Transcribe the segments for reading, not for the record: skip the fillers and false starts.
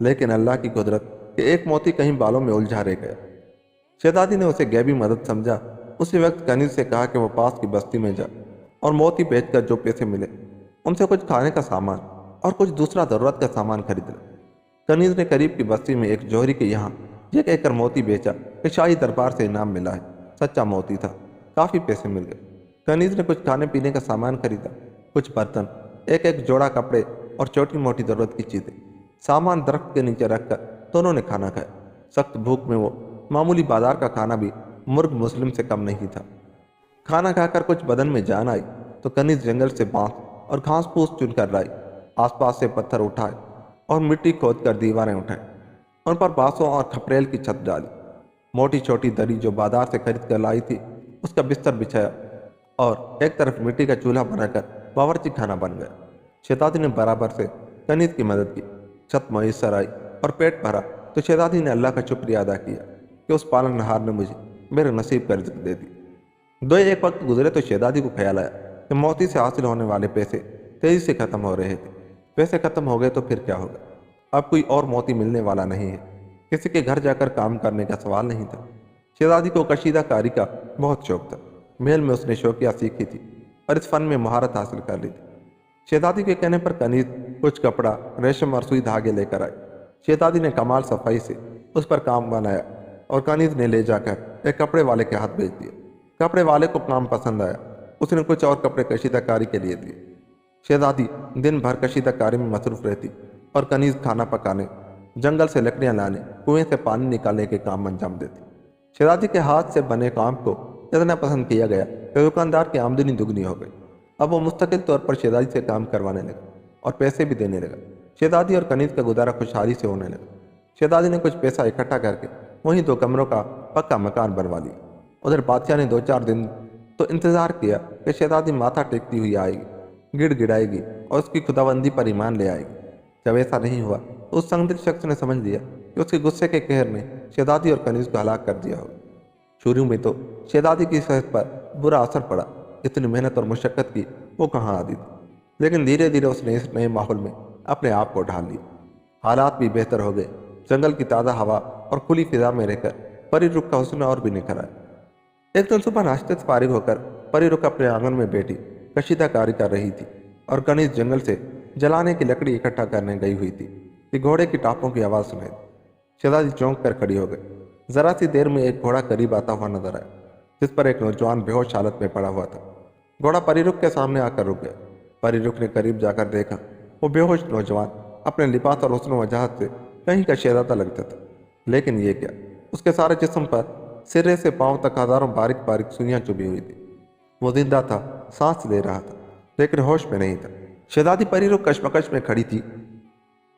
لیکن اللہ کی قدرت کہ ایک موتی کہیں بالوں میں الجھا رہ گیا۔ شہزادی نے اسے غیبی مدد سمجھا۔ اسی وقت کنیز سے کہا کہ وہ پاس کی بستی میں جا اور موتی بیچ کر جو پیسے ملے ان سے کچھ کھانے کا سامان اور کچھ دوسرا ضرورت کا سامان خرید لے۔ کنیز نے قریب کی بستی میں ایک جوہری کے یہاں یہ کہہ کر موتی بیچا کہ شاہی دربار سے انعام ملا ہے، سچا موتی تھا، کافی پیسے مل گئے۔ کنیز نے کچھ کھانے پینے کا سامان خریدا، کچھ برتن، ایک جوڑا کپڑے اور چھوٹی موٹی ضرورت کی چیزیں۔ سامان درخت کے نیچے رکھ کر دونوں نے کھانا کھایا۔ سخت بھوک میں وہ معمولی بازار کا کھانا بھی مرغ مسلم سے کم نہیں تھا۔ کھانا کھا کر کچھ بدن میں جان آئی تو کنیز جنگل سے بانس اور گھاس پھوس چن کر لائی، آس پاس سے پتھر اٹھائے اور مٹی کھود کر دیواریں اٹھائیں، ان پر بانسوں اور کھپریل کی چھت ڈالی۔ موٹی چھوٹی دری جو بازار سے خرید کر لائی تھی اس کا بستر بچھایا اور ایک طرف مٹی کا چولہا بنا کر باورچی خانہ بن گیا۔ شہزادی نے برابر سے کنیز کی مدد کی، چھت میسر آئی اور پیٹ بھرا تو شہزادی نے اللہ کا شکریہ ادا کیا کہ اس پالن نہار نے مجھے میرے نصیب کا رزق دے دی۔ ایک وقت گزرے تو شہزادی کو خیال آیا کہ موتی سے حاصل ہونے والے پیسے تیزی سے ختم ہو رہے تھے۔ پیسے ختم ہو گئے تو پھر کیا ہوگا؟ اب کوئی اور موتی ملنے والا نہیں ہے، کسی کے گھر جا کر کام کرنے کا سوال نہیں تھا۔ شہزادی کو کشیدہ کاری کا بہت شوق تھا، محل میں اس نے شوقیہ سیکھی تھی اور اس فن میں مہارت حاصل کر لی تھی۔ شہزادی کے کہنے پر کنیز کچھ کپڑا، ریشم اور سوئی دھاگے لے کر آئی۔ شہزادی نے کمال صفائی سے اس پر کام بنایا اور کنیز نے لے جا کر ایک کپڑے والے کے ہاتھ بھیج دیا۔ کپڑے والے کو کام پسند آیا، اس نے کچھ اور کپڑے کشیدہ کاری کے لیے دیے۔ شہزادی دن بھر کشیدہ کاری میں مصروف رہتی اور کنیز کھانا پکانے، جنگل سے لکڑیاں لانے، کنویں سے پانی نکالنے کے کام انجام دیتی۔ شہزادی کے ہاتھ سے بنے کام کو اتنا پسند کیا گیا کہ دکاندار کی آمدنی دگنی ہو گئی۔ اب وہ مستقل طور پر شہزادی سے کام کروانے لگا اور پیسے بھی دینے لگا۔ شہزادی اور کنیز کا گزارا خوشحالی سے ہونے لگا۔ شہزادی نے کچھ پیسہ اکٹھا کر کے وہیں 2 کمروں کا پکا مکان بنوا لیا۔ ادھر بادشاہ نے 2-4 دن تو انتظار کیا کہ شہزادی ماتھا ٹیکتی ہوئی آئے گی، گڑ گڑائے گی اور اس کی خداوندی پر ایمان لے آئے گی۔ جب ایسا نہیں ہوا تو اس سنگدل شخص نے سمجھ لیا کہ اس کے غصے کے قہر نے شہزادی اور کنیز کو ہلاک کر دیا ہوگا۔ شروع میں تو شہزادی کی صحت پر برا اثر پڑا، اتنی محنت اور مشقت کی وہ کہاں آتی تھی، لیکن دھیرے دھیرے اس نے اس نئے ماحول میں اپنے آپ کو ڈھال لیا۔ حالات بھی بہتر ہو گئے۔ جنگل کی تازہ ہوا اور کھلی فضا میں رہ کر پری رخ کا حسن اور بھی نکھر آیا۔ ایک دن صبح ناشتے سے فارغ ہو کر پری رخ اپنے آنگن میں بیٹھی کشیدہ کاری کر رہی تھی اور کنیز جنگل سے جلانے کی لکڑی اکٹھا کرنے گئی ہوئی تھی کہ گھوڑے کی ٹاپوں کی آواز سنائی دی۔ شہزادی چونک کر کھڑی ہو گئی۔ ذرا سی دیر میں ایک گھوڑا قریب آتا ہوا نظر آیا جس پر ایک نوجوان بے ہوش حالت میں پڑا ہوا تھا۔ گھوڑا پری رخ کے سامنے آ کر رک گیا۔ پری رخ نے قریب جا کر دیکھا، وہ بے ہوش نوجوان اپنے لباس اور حسن و وجاہت سے کہیں کا شہزادہ لگتا تھا، لیکن یہ کیا، اس کے سارے جسم پر سرے سے پاؤں تک ہزاروں باریک باریک سوئیاں چبھی ہوئی تھی۔ وہ زندہ تھا، سانس لے رہا تھا، لیکن ہوش میں نہیں تھا۔ شہزادی پری رخ کشمکش میں کھڑی تھی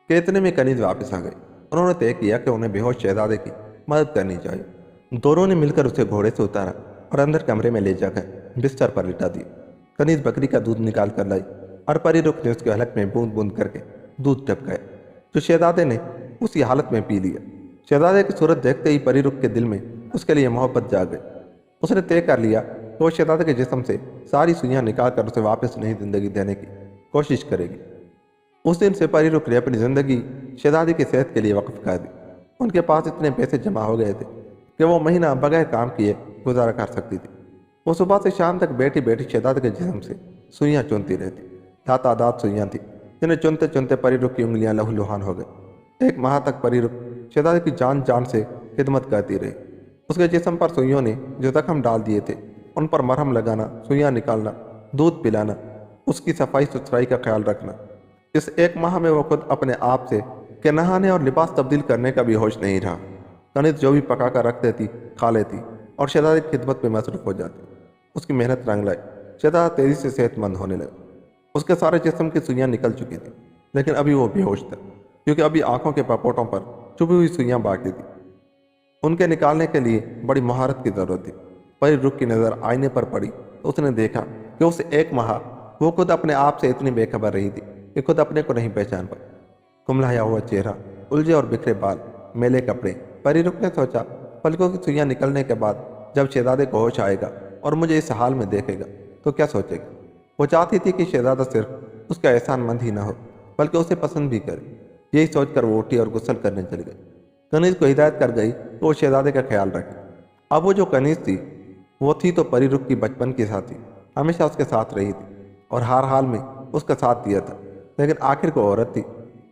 کہ اتنے میں کنیز واپس آ گئی۔ انہوں نے طے کیا کہ انہیں بے ہوش شہزادے کی مدد کرنی چاہیے۔ دونوں نے مل کر اسے گھوڑے سے اتارا اور اندر کمرے میں لے جا کر بستر پر لٹا دیا۔ کنیز بکری کا دودھ نکال کر لائی اور پری رخ نے اس کے حلق میں بوند بوند کر کے دودھ ٹپکایا جو شہزادے نے اسی حالت میں پی لیا۔ شہزادے کی صورت دیکھتے ہی پری رخ کے دل میں اس کے لیے محبت جاگ گئی۔ اس نے طے کر لیا کہ وہ شہزادے کے جسم سے ساری سوئیاں نکال کر اسے واپس نئی زندگی دینے کی کوشش کرے گی۔ اس دن سے پری رخ نے اپنی زندگی شہزادی کی صحت کے لیے وقف کر دی۔ ان کے پاس اتنے پیسے جمع ہو گئے تھے کہ وہ مہینہ بغیر کام کیے گزارا کر سکتی تھی۔ وہ صبح سے شام تک بیٹھی بیٹھی شہزادے کے جسم سے سوئیاں چنتی رہتی۔ تعداد سوئیاں تھیں جنہیں چنتے چنتے پری رخ کی انگلیاں لہو لہان ہو گئی۔ 1 ماہ تک پری رخ شہزادے کی جان سے خدمت کرتی رہی۔ اس کے جسم پر سوئیوں نے جو زخم ڈال دیے تھے ان پر مرہم لگانا، سوئیاں نکالنا، دودھ پلانا، اس کی صفائی ستھرائی کا خیال رکھنا۔ اس 1 ماہ میں وہ خود اپنے آپ سے کہ نہانے اور لباس تبدیل کرنے کا بھی ہوش نہیں رہا۔ کنیز جو بھی پکا کر رکھ دیتی کھا لیتی اور شہزادے کی خدمت میں مصروف ہو جاتی۔ اس کی محنت رنگ لائی۔ شہزادہ تیزی سے صحت مند ہونے لگا۔ اس کے سارے جسم کی سوئیاں نکل چکی تھیں، لیکن ابھی وہ بے ہوش تھا کیونکہ ابھی آنکھوں کے پپوٹوں پر چبھی ہوئی سوئیاں باقی تھیں۔ ان کے نکالنے کے لیے بڑی مہارت کی ضرورت تھی۔ پری رخ کی نظر آئینے پر پڑی تو اس نے دیکھا کہ اس 1 ماہ وہ خود اپنے آپ سے اتنی بے خبر رہی تھی کہ خود اپنے کو نہیں پہچان پائی۔ کملایا ہوا چہرہ، الجھے اور بکھرے بال، میلے کپڑے۔ پری رخ نے سوچا، پلکوں کی سوئیاں نکلنے کے بعد جب شہزادے کو ہوش آئے گا اور مجھے اس حال میں دیکھے گا تو کیا سوچے گا۔ وہ چاہتی تھی کہ شہزادہ صرف اس کا احسان مند ہی نہ ہو بلکہ اسے پسند بھی کرے۔ یہی سوچ کر وہ اٹھی اور غسل کرنے چل گئی۔ کنیز کو ہدایت کر گئی کہ وہ شہزادے کا خیال رکھے۔ اب وہ جو کنیز تھی وہ تھی تو پری رخ کی بچپن کی ساتھی، ہمیشہ اس کے ساتھ رہی تھی اور ہر حال میں اس کا ساتھ دیا تھا، لیکن آخر کو عورت تھی۔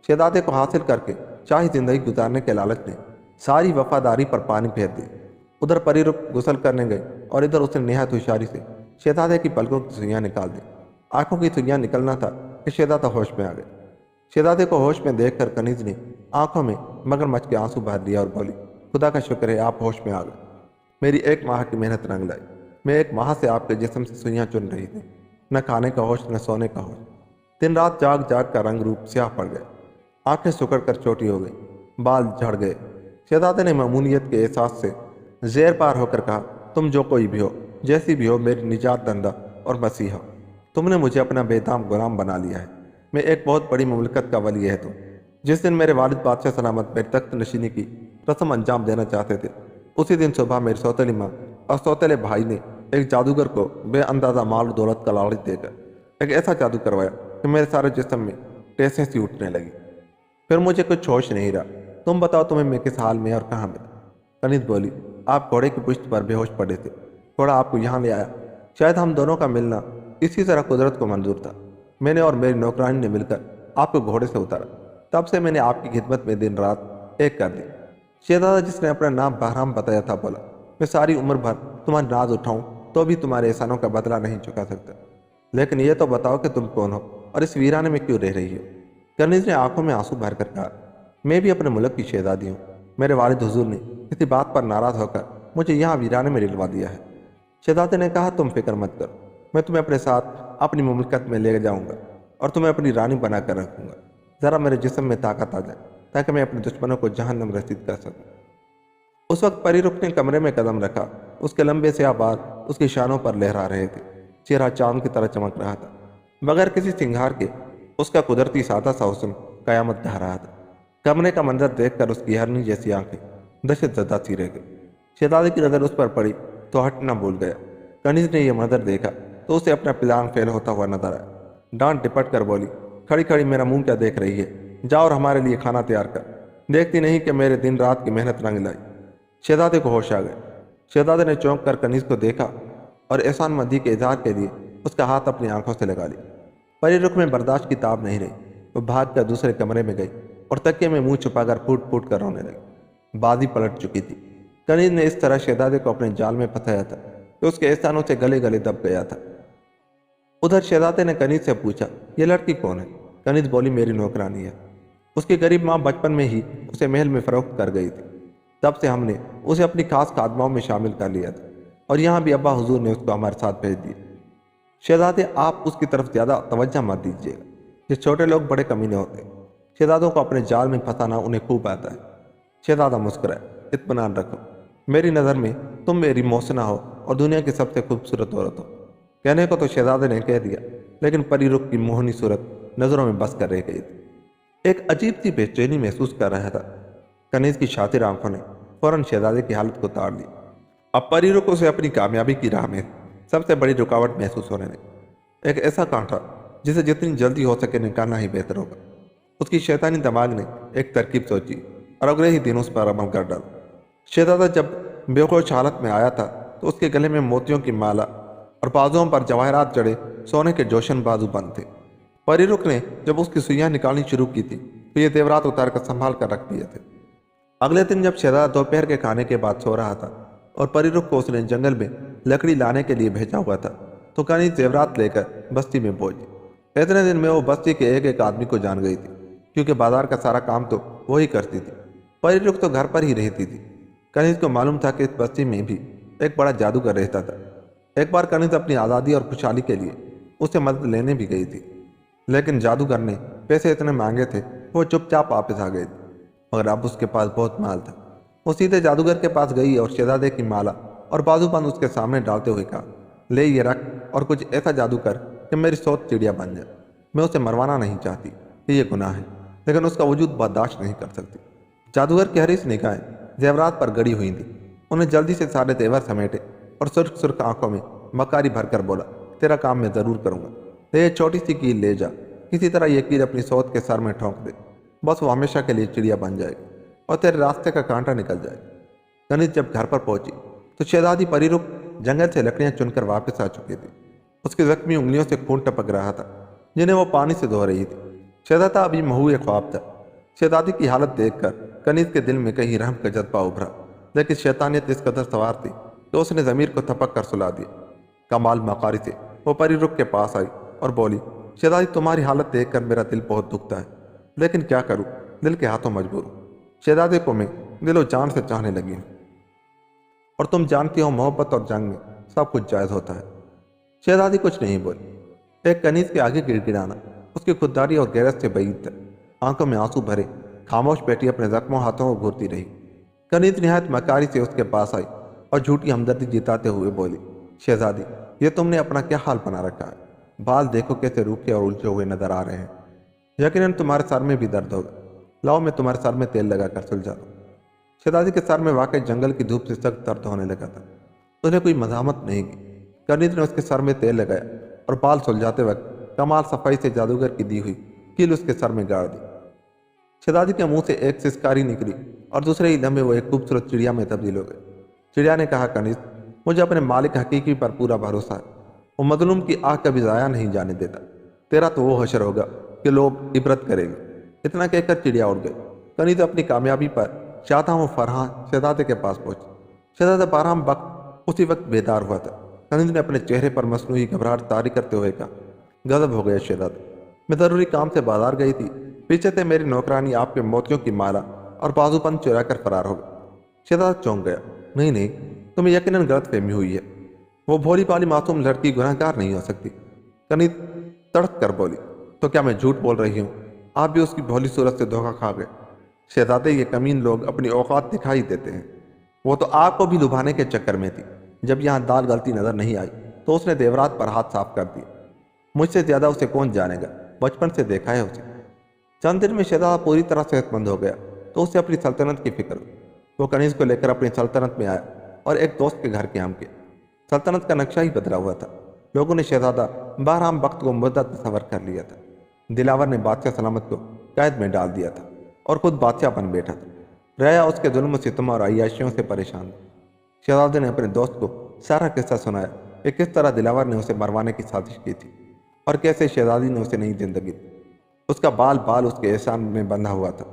شہزادے کو حاصل کر کے شاہی زندگی گزارنے کے لالچ نے ساری وفاداری پر پانی پھیر دی۔ ادھر پری رخ غسل کرنے گئی اور ادھر اس نے نہایت ہوشیاری سے شہزادے کی پلکوں کی سوئیاں نکال دی۔ آنکھوں کی سوئیاں نکلنا تھا کہ شہزادہ ہوش میں آ گئے۔ شہزادے کو ہوش میں دیکھ کر کنیز نے آنکھوں میں مگرمچھ کے آنسو بھر لیا اور بولی، خدا کا شکر ہے آپ ہوش میں آ گئے۔ میری 1 ماہ کی محنت رنگ لائی۔ میں 1 ماہ سے آپ کے جسم سے سوئیاں چن رہی تھی، نہ کھانے کا ہوش نہ سونے کا ہوش۔ دن رات جاگ جاگ کا رنگ روپ سیاہ پڑ گئے، آنکھیں سکڑ کر چھوٹی ہو گئی، بال جھڑ گئے۔ شہزادے نے معمولیت کے احساس سے زیر پار ہو کر کہا، تم جو کوئی بھی ہو، جیسی بھی ہو، میری نجات دندہ اور مسیحا، تم نے مجھے اپنا بے دام غلام بنا لیا ہے۔ میں ایک بہت بڑی مملکت کا ولی ہے۔ تم جس دن میرے والد بادشاہ سلامت میرے تخت نشینی کی رسم انجام دینا چاہتے تھے، اسی دن صبح میری سوتیلی ماں اور سوتیلے بھائی نے ایک جادوگر کو بے اندازہ مال و دولت کا لالچ دے کر ایک ایسا جادو کروایا کہ میرے سارے جسم میں ٹیسیں سی اٹھنے لگی۔ پھر مجھے کچھ ہوش نہیں رہا۔ تم بتاؤ تمہیں میں کس حال میں اور کہاں میں؟ کنیز بولی، آپ گھوڑے کی پشت پر بے ہوش پڑے تھے، گھوڑا آپ کو یہاں لے آیا۔ شاید ہم دونوں کا ملنا اسی طرح قدرت کو منظور تھا۔ میں نے اور میری نوکرانی نے مل کر آپ کو گھوڑے سے اتارا، تب سے میں نے آپ کی خدمت میں دن رات ایک کر دی۔ شہزادہ جس نے اپنا نام بہرام بتایا تھا بولا، میں ساری عمر بھر تمہاری ناز اٹھاؤں تو بھی تمہارے احسانوں کا بدلہ نہیں چکا سکتا، لیکن یہ تو بتاؤ کہ تم کون ہو اور اس ویرانے میں کیوں رہ رہی ہو؟ کنیز نے آنکھوں میں آنسو بھر کر کہا، میں بھی اپنے ملک کی شہزادی ہوں۔ میرے والد حضور نے کسی بات پر ناراض ہو کر مجھے یہاں ویرانے میں ڈلوا دیا ہے۔ شہزادے نے کہا، تم فکر مت کرو، میں تمہیں اپنے ساتھ اپنی مملکت میں لے جاؤں گا اور تمہیں اپنی رانی بنا کر رکھوں گا۔ ذرا میرے جسم میں طاقت آ جائے تاکہ میں اپنے دشمنوں کو جہنم رسید کر سکوں۔ اس وقت پری رخ نے کمرے میں قدم رکھا۔ اس کے لمبے سیاہ بال اس کی شانوں پر لہرا رہے تھے، چہرہ چاند کی طرح چمک رہا تھا، بغیر کسی سنگھار کے اس کا قدرتی سادہ سا حسن قیامت ڈھا رہا تھا۔ کمرے کا منظر دیکھ کر اس کی ہرنی جیسی آنکھیں دہشت زدہ سی رہ گئی۔ شہزادے کی نظر اس پر پڑی تو ہٹنا بھول گیا۔ کنیز نے یہ منظر دیکھا تو اسے اپنا پلان فیل ہوتا ہوا نظر آیا۔ ڈانٹ ڈپٹ کر بولی، کھڑی کھڑی میرا منہ کیا دیکھ رہی ہے؟ جا اور ہمارے لیے کھانا تیار کر، دیکھتی نہیں کہ میرے دن رات کی محنت رنگ لائی۔ شہزادے کو ہوش آ گئے۔ شہزادے نے چونک کر کنیز کو دیکھا اور احسان مندی کے اظہار کے لیے اس کا ہاتھ اپنی آنکھوں سے لگا لیا۔ پری رخ میں برداشت کی تاب نہیں رہی، وہ بھاگ کر دوسرے کمرے میں گئی اور تکیے میں منہ چھپا کر پھوٹ پھوٹ کر رونے لگی۔ بازی پلٹ چکی تھی۔ کنیز نے اس طرح شہزادے کو اپنے جال میں پھنسایا تھا کہ اس کے احسانوں سے گلے گلے دب گیا تھا۔ ادھر شہزادے نے کنیز سے پوچھا، یہ لڑکی کون ہے؟ کنیز بولی، میری نوکرانی ہے۔ اس کی غریب ماں بچپن میں ہی اسے محل میں فروخت کر گئی تھی، تب سے ہم نے اسے اپنی خاص خادماؤں میں شامل کر لیا تھا اور یہاں بھی ابا حضور نے اس کو ہمارے ساتھ بھیج دیا۔ شہزادے آپ اس کی طرف زیادہ توجہ مت دیجیے گا، یہ چھوٹے لوگ بڑے کمینے ہوتے ہیں، شہزادوں کو اپنے جال میں پھنسانا انہیں خوب آتا ہے۔ شہزادہ مسکرائے، اطمینان رکھو، میری نظر میں تم میری محسنہ ہو اور دنیا کی سب سے خوبصورت عورت ہو۔ کہنے کو تو شہزادے نے کہہ دیا، لیکن پری رخ کی موہنی صورت نظروں میں بس کر رہ گئی تھی۔ ایک عجیب سی بے چینی محسوس کر رہا تھا۔ کنیز کی شاطر آنکھوں نے فوراً شہزادے کی حالت کو تاڑ لی۔ اب پری رخ اسے اپنی کامیابی کی راہ میں سب سے بڑی رکاوٹ محسوس ہونے لگی، ایک ایسا کانٹا جسے جتنی جلدی ہو سکے نکالنا ہی بہتر ہوگا۔ اس کی شیطانی دماغ نے ایک ترکیب سوچی اور اگلے ہی دن اس پر عمل کر ڈالا۔ شہزادہ جب بے ہوش حالت میں آیا تھا تو اس کے گلے میں موتیوں کی مالا اور بازوؤں پر جواہرات جڑے سونے کے جوشن بازو بند تھے۔ پری رخ نے جب اس کی سوئیاں نکالنی شروع کی تھی تو یہ زیورات اتار کر سنبھال کر رکھ دیے تھے۔ اگلے دن جب شہزادہ دوپہر کے کھانے کے بعد سو رہا تھا اور پری رخ کو اس نے جنگل میں لکڑی لانے کے لیے بھیجا ہوا تھا تو کنیز زیورات لے کر بستی میں پہنچی۔ اتنے دن میں وہ بستی کے ایک ایک آدمی کو جان گئی تھی، کیونکہ بازار کا سارا کام تو وہی کرتی تھی۔ پری رخ تو گھر پر ہی رہتی تھی۔ کنیز کو معلوم تھا کہ اس بستی میں بھی ایک بڑا جادوگر رہتا تھا۔ ایک بار کنیز اپنی آزادی اور خوشحالی کے لیے اس سے مدد لینے بھی گئی تھی، لیکن جادوگر نے پیسے اتنے مانگے تھے وہ چپ چاپ واپس آ گئی تھی، مگر اب اس کے پاس بہت مال تھا۔ وہ سیدھے جادوگر کے پاس گئی اور شہزادے کی مالا اور بازو بند اس کے سامنے ڈالتے ہوئے کہا، لے یہ رکھ اور کچھ ایسا جادو کر کہ میری سوچ چڑیا بن جائے۔ میں اسے مروانا نہیں چاہتی کہ یہ گناہ ہے، لیکن اس کا وجود برداشت نہیں کر سکتی۔ جادوگر کی حریص نگاہیں زیورات پر گڑی ہوئی تھیں۔ انہیں جلدی سے سارے زیور سمیٹے اور سرخ سرخ آنکھوں میں مکاری بھر کر بولا، تیرا کام میں ضرور کروں گا، یہ چھوٹی سی کیل لے جا، کسی طرح یہ کیل اپنی سوت کے سر میں ٹھونک دے، بس وہ ہمیشہ کے لیے چڑیا بن جائے گی اور تیرے راستے کا کانٹا نکل جائے گا۔ کنیز جب گھر پر پہنچی تو شہزادی پری رخ جنگل سے لکڑیاں چن کر واپس آ چکی تھی۔ اس کی زخمی انگلیوں سے خون ٹپک رہا تھا جنہیں وہ پانی سے دھو رہی تھی۔ شہزادہ ابھی محو خواب تھا۔ شہزادی کی حالت دیکھ کر کنیز کے دل میں کہیں رحم کا جذبہ ابھرا، لیکن شیطانیت اس قدر سوار تھی کہ اس نے ضمیر کو تھپک کر سلا دیا۔ کمال مکاری سے وہ پری رخ کے پاس آئی اور بولی، شہزادی تمہاری حالت دیکھ کر میرا دل بہت دکھتا ہے، لیکن کیا کروں، دل کے ہاتھوں مجبور ہوں۔ شہزادے کو میں دل و جان سے چاہنے لگی ہوں، اور تم جانتی ہو محبت اور جنگ میں سب کچھ جائز ہوتا ہے۔ شہزادی کچھ نہیں بولی۔ ایک کنیز کے آگے گر گرانا اس کی خودداری اور غیرت سے بعید تھا۔ آنکھوں میں آنسو بھرے خاموش بیٹی اپنے زخموں ہاتھوں کو گھورتی رہی۔ کنیز نہایت مکاری سے اس کے پاس آئی اور جھوٹی ہمدردی جتاتے ہوئے بولی، شہزادی یہ تم نے اپنا کیا حال بنا رکھا ہے؟ بال دیکھو کیسے روکھے اور الجھے ہوئے نظر آ رہے ہیں۔ یقیناً تمہارے سر میں بھی درد ہوگا، لاؤ میں تمہارے سر میں تیل لگا کر سلجھا دوں۔ شہزادی کے سر میں واقعی جنگل کی دھوپ سے سخت درد ہونے لگا تھا۔ اس نے کوئی مزاحمت نہیں کی۔ کنیز نے اس کے سر میں تیل لگایا اور بال سلجھاتے وقت کمال صفائی سے جادوگر کی دی ہوئی کیل اس کے سر میں گاڑ دی۔ شہزادی کے منہ سے ایک سسکاری نکلی اور دوسرے ہی لمحے وہ ایک خوبصورت چڑیا میں تبدیل ہو گئے۔ چڑیا نے کہا، کنیز مجھے اپنے مالک حقیقی پر پورا بھروسہ ہے، وہ مظلوم کی آہ کبھی ضائع نہیں جانے دیتا۔ تیرا تو وہ حشر ہوگا کہ لوگ عبرت کریں گے۔ اتنا کہہ کر چڑیا اڑ گئی۔ کنیز اپنی کامیابی پر شاداں و فرحاں شہزادے کے پاس پہنچی۔ شہزادہ بارہم وقت اسی وقت بیدار ہوا تھا۔ کنیز نے اپنے چہرے پر مصنوعی گھبراہٹ طاری کرتے ہوئے کہا، غضب ہو گیا شہزادہ، میں ضروری کام سے بازار گئی تھی، پیچھے سے میری نوکرانی آپ کے موتیوں کی مالا اور بازو بند چرا کر فرار ہو گئی۔ شہزادہ چونک گیا، نہیں، تمہیں یقیناً غلط فہمی ہوئی ہے، وہ بھولی بھالی معصوم لڑکی گناہ گار نہیں ہو سکتی۔ کنیز تڑپ کر بولی، تو کیا میں جھوٹ بول رہی ہوں؟ آپ بھی اس کی بھولی صورت سے دھوکہ کھا گئے۔ شہزادے یہ کمین لوگ اپنی اوقات دکھائی دیتے ہیں، وہ تو آپ کو بھی لبھانے کے چکر میں تھی۔ جب یہاں دال غلطی نظر نہیں آئی تو اس نے دیورات پر ہاتھ صاف کر دیا۔ مجھ سے زیادہ اسے کون جانے گا، بچپن سے دیکھا ہے اسے۔ چند دن میں شہزادہ پوری طرح صحت مند ہو گیا تو اسے اپنی سلطنت کی فکر ہوئی۔ وہ کنیز کو لے کر اپنی سلطنت میں آیا اور ایک دوست کے گھر قیام کیا۔ سلطنت کا نقشہ ہی بدلا ہوا تھا۔ لوگوں نے شہزادہ بہرام وقت کو مدت تصور کر لیا تھا۔ دلاور نے بادشاہ سلامت کو قید میں ڈال دیا تھا اور خود بادشاہ بن بیٹھا تھا۔ رعایا اس کے ظلم و ستم اور عیاشیوں سے پریشان تھی۔ شہزادے نے اپنے دوست کو سارا قصہ سنایا کہ کس طرح دلاور نے اسے مروانے کی سازش کی تھی اور کیسے شہزادی نے اسے نئی زندگی دی۔ اس کا بال بال اس کے احسان میں بندھا ہوا تھا،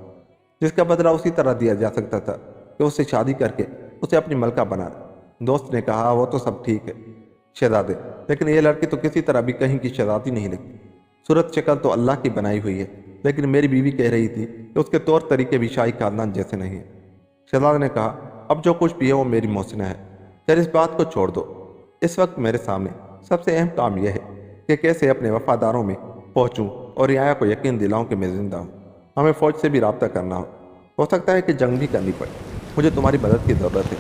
جس کا بدلہ اسی طرح دیا جا سکتا تھا کہ اس سے شادی کر کے اسے اپنی ملکہ بنا دے۔ دوست نے کہا، وہ تو سب ٹھیک ہے شہزادے، لیکن یہ لڑکی تو کسی طرح بھی کہیں کی شہزادی نہیں لگتی۔ صورت شکل تو اللہ کی بنائی ہوئی ہے، لیکن میری بیوی کہہ رہی تھی کہ اس کے طور طریقے بھی شاہی خاندان جیسے نہیں ہیں۔ شہزادے نے کہا، اب جو کچھ بھی ہے وہ میری محسنہ ہے، پھر اس بات کو چھوڑ دو۔ اس وقت میرے سامنے سب سے اہم کام یہ ہے کہ کیسے اپنے وفاداروں میں پہنچوں اور رعایا کو یقین دلاؤں کہ میں زندہ ہوں۔ ہمیں فوج سے بھی رابطہ کرنا ہو سکتا ہے کہ جنگ بھی کرنی پڑے۔ مجھے تمہاری مدد کی ضرورت ہے۔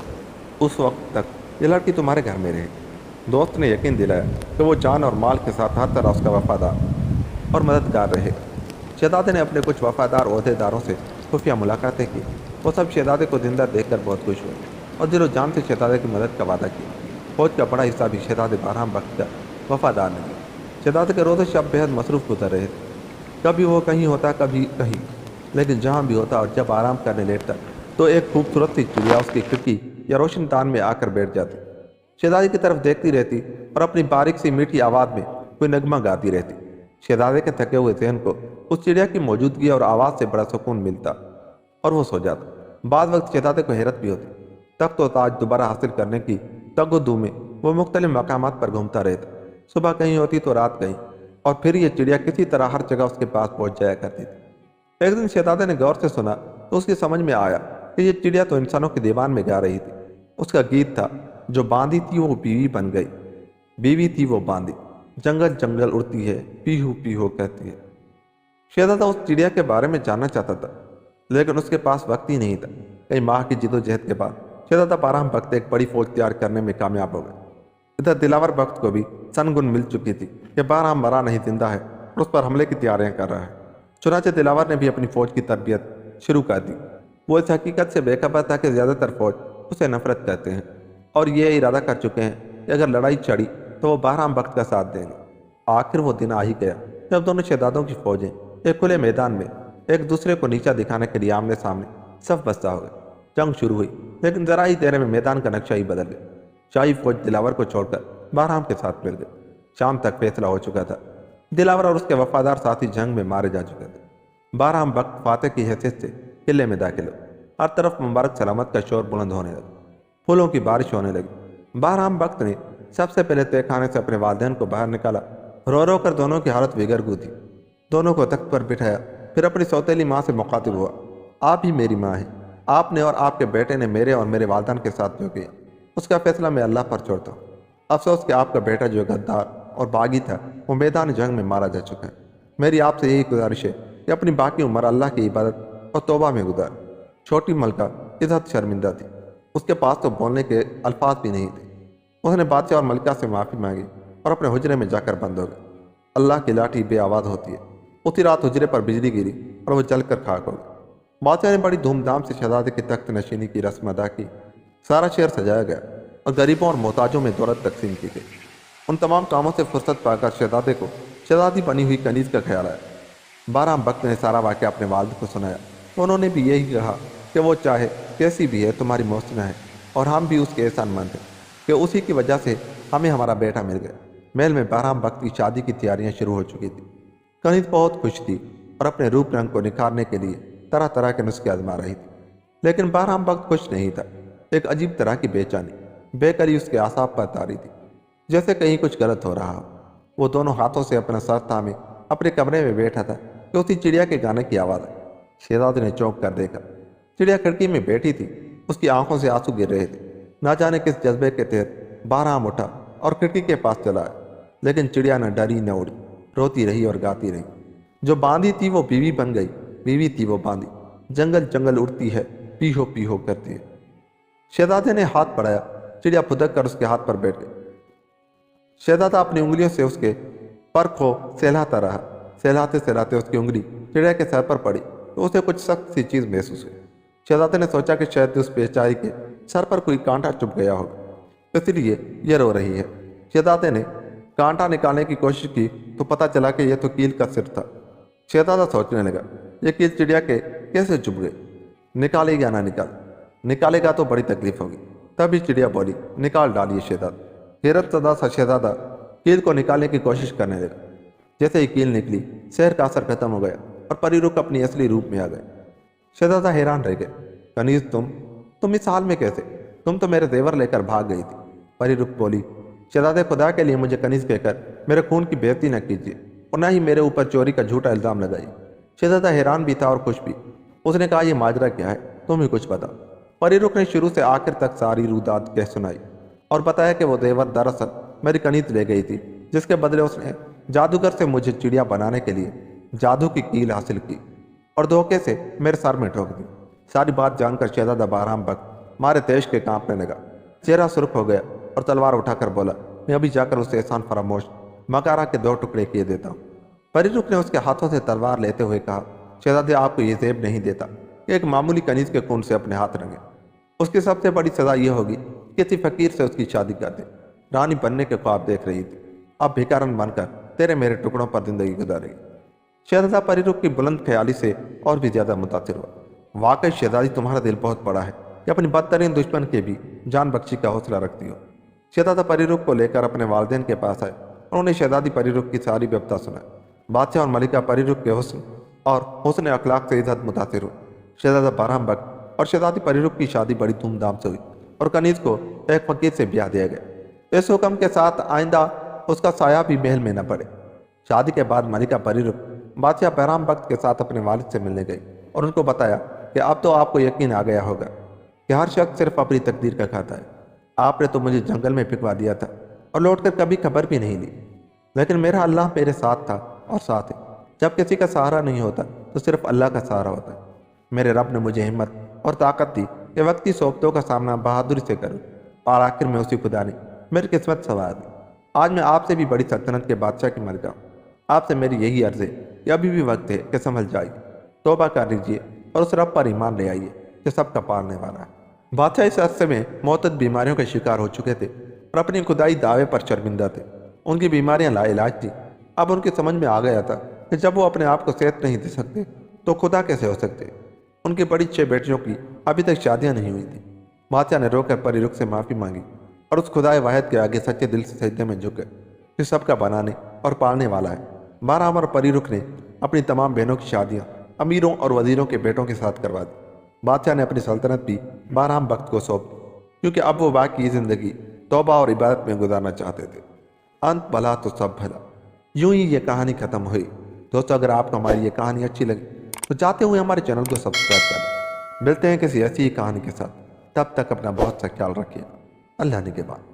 اس وقت تک یہ لڑکی تمہارے گھر میں رہے۔ دوست نے یقین دلایا کہ وہ جان اور مال کے ساتھ ہر طرح اس کا وفادار اور مددگار رہے گا۔ شہزادے نے اپنے کچھ وفادار عہدیداروں سے خفیہ ملاقاتیں کی۔ وہ سب شہزادے کو زندہ دیکھ کر بہت خوش ہوئے اور دل و جان سے شہزادے کی مدد کا وعدہ کیا۔ فوج کا بڑا حصہ بھی شہزادے بہرام وقت کا وفادار نکلا۔ شہزادے کے روز و شب بہت مصروف گزر رہے تھے۔ کبھی وہ کہیں ہوتا، کبھی کہیں، لیکن جہاں بھی ہوتا اور جب آرام کرنے لیٹتا تو ایک خوبصورت سی چڑیا اس کی کھڑکی یا روشن دان میں آ کر بیٹھ جاتی، شہزادے کی طرف دیکھتی رہتی اور اپنی باریک سی میٹھی آواز میں کوئی نغمہ گاتی رہتی۔ شہزادے کے تھکے ہوئے ذہن کو اس چڑیا کی موجودگی اور آواز سے بڑا سکون ملتا اور وہ سو جاتا۔ بعض وقت شہزادے کو حیرت بھی ہوتی۔ تخت و تاج دوبارہ حاصل کرنے کی تگ و دو میں وہ مختلف مقامات پر گھومتا رہتا، صبح کہیں ہوتی تو رات کہیں، اور پھر یہ چڑیا کسی طرح ہر جگہ اس کے پاس پہنچ جایا کرتی تھی۔ ایک دن شہزادے نے غور سے سنا تو اس کی سمجھ میں آیا کہ یہ چڑیا تو انسانوں کے دیوان میں گا رہی تھی۔ اس کا گیت تھا، جو باندھی تھی وہ بیوی بن گئی، بیوی تھی وہ باندھی، جنگل جنگل اڑتی ہے، پیہو پیہو کہتی ہے۔ شہزادہ اس چڑیا کے بارے میں جاننا چاہتا تھا، لیکن اس کے پاس وقت ہی نہیں تھا۔ کئی ماہ کی جد و جہد کے بعد شہزادہ بہرام وقت ایک بڑی فوج تیار کرنے میں کامیاب ہو گئے۔ ادھر دلاور وقت کو بھی سنگن مل چکی تھی کہ بہرام مرا نہیں زندہ ہے اور اس پر حملے کی تیاریاں کر رہا ہے۔ چنانچہ دلاور نے بھی اپنی فوج کی تربیت شروع کر دی۔ وہ اس حقیقت سے بے خبر تھا کہ زیادہ تر فوج اسے نفرت کرتے ہیں اور یہ ارادہ کر چکے ہیں کہ اگر لڑائی چڑھی تو وہ بہرام وقت کا ساتھ دیں گے۔ آخر وہ دن آ ہی گیا جب دونوں شہزادوں کی فوجیں ایک کھلے میدان میں ایک دوسرے کو نیچا دکھانے کے لیے آمنے سامنے صف بستہ ہو گئے۔ جنگ شروع ہوئی، لیکن ذرا ہی دیر میں میدان کا نقشہ ہی بدل گیا۔ شاہی فوج دلاور کو چھوڑ کر بہرام کے ساتھ مل گئی۔ شام تک فیصلہ ہو چکا تھا، دلاور اور اس کے وفادار ساتھی جنگ میں مارے جا چکے تھے۔ بہرام بخت فاتح کی حیثیت سے قلعے میں داخل ہو، ہر طرف مبارک سلامت کا شور بلند ہونے لگا، پھولوں کی بارش ہونے لگی۔ بہرام بخت نے سب سے پہلے تہہ خانے سے اپنے والدین کو باہر نکالا، رو رو کر دونوں کی حالت بگڑ گئی تھی۔ دونوں کو تخت پر بٹھایا، پھر اپنی سوتیلی ماں سے مخاطب ہوا، آپ ہی میری ماں ہیں، آپ نے اور آپ کے بیٹے نے میرے اور میرے والدین کے ساتھ جو کیا اس کا فیصلہ میں اللہ پر چھوڑتا ہوں۔ افسوس کہ آپ کا بیٹا جو غدار اور باغی تھا وہ میدان جنگ میں مارا جا چکا ہے۔ میری آپ سے یہی گزارش ہے کہ اپنی باقی عمر اللہ کی عبادت اور توبہ میں گزار۔ چھوٹی ملکہ عزت شرمندہ تھی، اس کے پاس تو بولنے کے الفاظ بھی نہیں تھے۔ اس نے بادشاہ اور ملکہ سے معافی مانگی اور اپنے حجرے میں جا کر بند ہو گئی۔ اللہ کی لاٹھی بے آواز ہوتی ہے۔ اسی رات حجرے پر بجلی گری اور وہ جل کر خاک ہو گئی۔ بادشاہ نے بڑی دھوم دھام سے شہزادے کی تخت نشینی کی رسم ادا کی۔ سارا شہر سجایا گیا اور غریبوں اور محتاجوں میں دولت تقسیم کی گئی۔ ان تمام کاموں سے فرصت پا کر شہزادے کو شہزادی بنی ہوئی کنیز کا خیال آیا۔ بہرام بخت نے سارا واقعہ اپنے والد کو سنایا تو انہوں نے بھی یہی کہا کہ وہ چاہے کیسی بھی ہے تمہاری محسنہ ہے، اور ہم بھی اس کے احسان مند ہیں کہ اسی کی وجہ سے ہمیں ہمارا بیٹا مل گیا۔ محل میں بہرام بخت کی شادی کی تیاریاں شروع ہو چکی تھیں۔ کنیز بہت خوش تھی اور اپنے روپ رنگ کو نکھارنے کے لیے طرح طرح کے نسخے آزما رہی تھی، لیکن بہرام بخت خوش نہیں تھا۔ ایک عجیب طرح کی بے چینی، بے قری اس کے اعصاب پر طاری تھی، جیسے کہیں کچھ غلط ہو رہا ہو۔ وہ دونوں ہاتھوں سے اپنا سر تھامے اپنے کمرے میں بیٹھا تھا کہ اسی چڑیا کے گانے کی آواز آئی۔ شہزادے نے چونک کر دیکھا، چڑیا کھڑکی میں بیٹھی تھی، اس کی آنکھوں سے آنسو گر رہے تھے۔ نہ جانے کس جذبے کے تحت بہرام اٹھا اور کھڑکی کے پاس چلا آیا، لیکن چڑیا نہ ڈری نہ اڑی، روتی رہی اور گاتی رہی۔ جو باندھی تھی وہ بیوی بن گئی، بیوی تھی وہ باندھی، جنگل جنگل اڑتی ہے، پیہو پیہو کرتی ہے۔ شہزادے نے ہاتھ بڑھایا، چڑیا پھدک کر اس کے ہاتھ پر بیٹھ گئی۔ شہزادہ اپنی انگلیوں سے اس کے پر کو سہلاتا رہا۔ سہلاتے سہلاتے اس کی انگلی چڑیا کے سر پر پڑی تو اسے کچھ سخت سی چیز محسوس ہوئی۔ شہزادے نے سوچا کہ شاید اس بیچاری کے سر پر کوئی کانٹا چبھ گیا ہوگا، اس لیے یہ رو رہی ہے۔ شہزادے نے کانٹا نکالنے کی کوشش کی تو پتہ چلا کہ یہ تو کیل کا سر تھا۔ شہزادہ سوچنے لگا، یہ کیل چڑیا کے کیسے چبھ گئی؟ نکالے یا نہ نکالے گا تو بڑی تکلیف ہوگی۔ تبھی چڑیا بولی، نکال ڈالیے شہزادہ۔ حیرت زدہ سا شہزادہ کیل کو نکالنے کی کوشش کرنے لگا۔ جیسے ہی کیل نکلی، سحر کا اثر ختم ہو گیا اور پری رخ اپنی اصلی روپ میں آ گئے۔ شہزادہ حیران رہ گئے، کنیز تم اس حال میں کیسے؟ تم تو میرے زیور لے کر بھاگ گئی تھی۔ پری رخ بولی، شہزادے خدا کے لیے مجھے کنیز کہہ کر میرے خون کی بےعزتی نہ کیجیے اور نہ ہی میرے اوپر چوری کا جھوٹا الزام لگائیے۔ شہزادہ حیران بھی تھا اور خوش بھی۔ اس نے کہا، یہ ماجرا کیا ہے؟ تم ہی کچھ بتاؤ۔ پری رخ نے شروع سے آخر تک ساری روداد کہہ سنائی اور بتایا کہ وہ زیور دراصل میری کنیز لے گئی تھی، جس کے بدلے اس نے جادوگر سے مجھے چڑیا بنانے کے لیے جادو کی کیل حاصل کی اور دھوکے سے میرے سر میں ٹھوک دی۔ ساری بات جان کر شہزادہ بہرام بخت مارے تیش کے کانپنے لگا، چہرہ سرخ ہو گیا اور تلوار اٹھا کر بولا، میں ابھی جا کر اسے احسان فراموش مکارا کے 2 ٹکڑے کیے دیتا ہوں۔ پری رخ نے اس کے ہاتھوں سے تلوار لیتے ہوئے کہا، شہزادے آپ کو یہ زیب نہیں دیتا کہ ایک معمولی کنیز کے خون سے اپنے ہاتھ رنگے۔ اس کی سب سے بڑی سزا یہ ہوگی کہ کسی فقیر سے اس کی شادی کر دے۔ رانی بننے کے خواب دیکھ رہی تھی، اب بھکارن بن کر تیرے میرے ٹکڑوں پر زندگی گزارے گی۔ شہزادہ پری رخ کی بلند خیالی سے اور بھی زیادہ متاثر ہوا۔ واقعی شہزادی تمہارا دل بہت بڑا ہے کہ اپنی بدترین دشمن کے بھی جان بخشی کا حوصلہ رکھتی ہو۔ شہزادہ پری رخ کو لے کر اپنے والدین کے پاس آئے، انہوں نے شہزادی پری رخ کی ساری ویبتا سنائی۔ بادشاہ اور ملکہ پری رخ کے حسن اخلاق سے عزت متاثر ہوئے۔ شہزادہ بہرام بخت اور شہزادی پری رخ کی شادی بڑی دھوم دھام سے ہوئی اور کنیز کو ایک فقیر سے بیاہ دیا گیا، اس حکم کے ساتھ آئندہ اس کا سایہ بھی محل میں نہ پڑے۔ شادی کے بعد ملکہ پری رخ بادشاہ بہرام بخت کے ساتھ اپنے والد سے ملنے گئی اور ان کو بتایا کہ اب تو آپ کو یقین آ گیا ہوگا کہ ہر شخص صرف اپنی تقدیر کا کھاتا ہے۔ آپ نے تو مجھے جنگل میں پھینکوا دیا تھا اور لوٹ کر کبھی خبر بھی نہیں لی، لیکن میرا اللہ میرے ساتھ تھا اور ساتھ ہے۔ جب کسی کا سہارا نہیں ہوتا تو صرف اللہ کا سہارا ہوتا ہے۔ میرے رب نے مجھے ہمت اور طاقت دی کہ وقتی صعوبتوں کا سامنا بہادری سے کروں، اور آخر میں اسی خدا نے میری قسمت سنوار دی۔ آج میں آپ سے بھی بڑی سلطنت کے بادشاہ کی ملکہ ہوں۔ آپ سے میری یہی عرض ہے کہ ابھی بھی وقت ہے کہ سنبھل جائیے، توبہ کر لیجیے اور اس رب پر ایمان لے آئیے جو سب کا پالنے والا ہے۔ بادشاہ اس عرصے میں معتد بیماریوں کے شکار ہو چکے تھے اور اپنی خدائی دعوے پر شرمندہ تھے۔ ان کی بیماریاں لا علاج تھیں۔ اب ان کی سمجھ میں آ گیا تھا کہ جب وہ اپنے آپ کو صحت نہیں دے سکتے تو خدا کیسے ہو سکتے۔ ان کی بڑی 6 بیٹیوں کی ابھی تک شادیاں نہیں ہوئی تھیں۔ بادشاہ نے رو کر پری رخ سے معافی مانگی اور اس خدائے واحد کے آگے سچے دل سے سجدے میں جھک گئے جو سب کا بنانے اور پالنے والا ہے۔ بہرام اور پری رخ نے اپنی تمام بہنوں کی شادیاں امیروں اور وزیروں کے بیٹوں کے ساتھ کروا دی۔ بادشاہ نے اپنی سلطنت بھی بہرام بخت کو سونپ دی کیونکہ اب وہ باقی زندگی توبہ اور عبادت میں گزارنا چاہتے تھے۔ انت بھلا تو سب بھلا۔ یوں ہی یہ کہانی ختم ہوئی۔ دوستو، اگر آپ کو ہماری یہ کہانی اچھی لگی تو چاہتے ہوئے ہمارے چینل کو سبسکرائب کر لیں۔ ملتے ہیں کسی ایسی ہی کہانی کے ساتھ، تب تک اپنا بہت سا خیال رکھیے۔ اللہ نگہبان۔